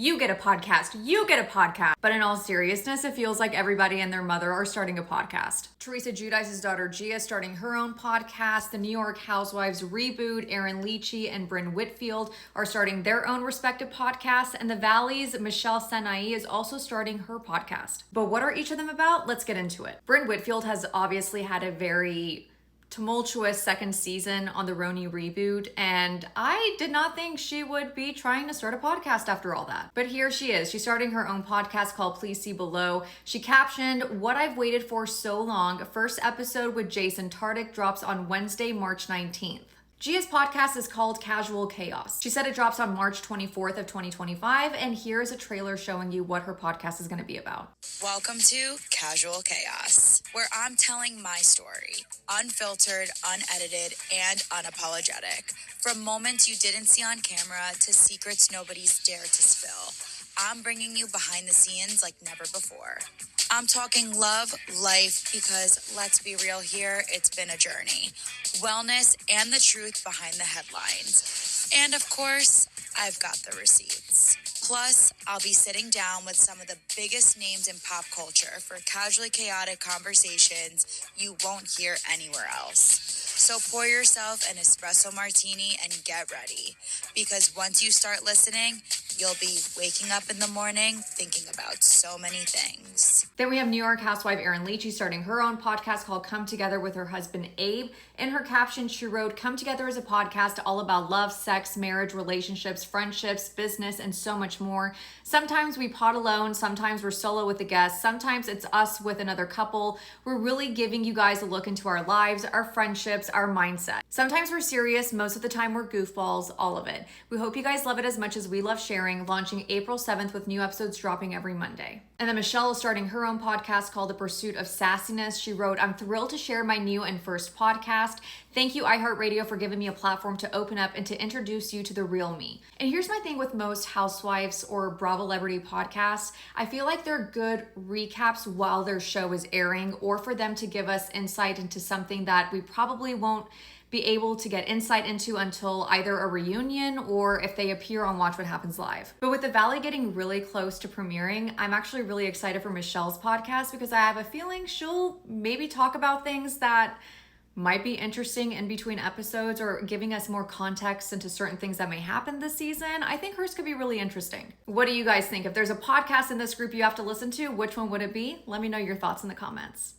You get a podcast. You get a podcast. But in all seriousness, it feels like everybody and their mother are starting a podcast. Teresa Giudice's daughter Gia starting her own podcast. The New York Housewives reboot, Erin Leachy and Brynn Whitfield are starting their own respective podcasts. And the Valley's Michelle Senai is also starting her podcast. But what are each of them about? Let's get into it. Brynn Whitfield has obviously had a very tumultuous second season on the Roni reboot, and I did not think she would be trying to start a podcast after all that. But here she is. She's starting her own podcast called Please See Below. She captioned, "What I've waited for so long." First episode with Jason Tartick drops on Wednesday, March 19th. Gia's podcast is called Casual Chaos. She said it drops on March 24th of 2025, and here's a trailer showing you what her podcast is going to be about. Welcome to Casual Chaos, where I'm telling my story, unfiltered, unedited, and unapologetic. From moments you didn't see on camera to secrets nobody's dared to spill. I'm bringing you behind the scenes like never before. I'm talking love, life, because let's be real here, it's been a journey. Wellness and the truth behind the headlines. And of course, I've got the receipts. Plus, I'll be sitting down with some of the biggest names in pop culture for casually chaotic conversations you won't hear anywhere else. So pour yourself an espresso martini and get ready. Because once you start listening, you'll be waking up in the morning thinking about so many things. Then we have New York housewife Erin Leachy starting her own podcast called Come Together with her husband Abe. In her caption, she wrote, "Come Together is a podcast all about love, sex, marriage, relationships, friendships, business, and so much more. Sometimes we pod alone, sometimes we're solo with a guest, sometimes it's us with another couple. We're really giving you guys a look into our lives, our friendships, our mindset. Sometimes we're serious, most of the time we're goofballs, all of it. We hope you guys love it as much as we love sharing," launching April 7th with new episodes dropping every Monday. And then Michelle is starting her own podcast called The Pursuit of Sassiness. She wrote, "I'm thrilled to share my new and first podcast. Thank you, iHeartRadio, for giving me a platform to open up and to introduce you to the real me." And here's my thing with most housewives or Bravo Celebrity podcasts. I feel like they're good recaps while their show is airing, or for them to give us insight into something that we probably won't be able to get insight into until either a reunion or if they appear on Watch What Happens Live. But with The Valley getting really close to premiering, I'm actually really excited for Michelle's podcast because I have a feeling she'll maybe talk about things that might be interesting in between episodes or giving us more context into certain things that may happen this season. I think hers could be really interesting. What do you guys think? If there's a podcast in this group you have to listen to, which one would it be? Let me know your thoughts in the comments.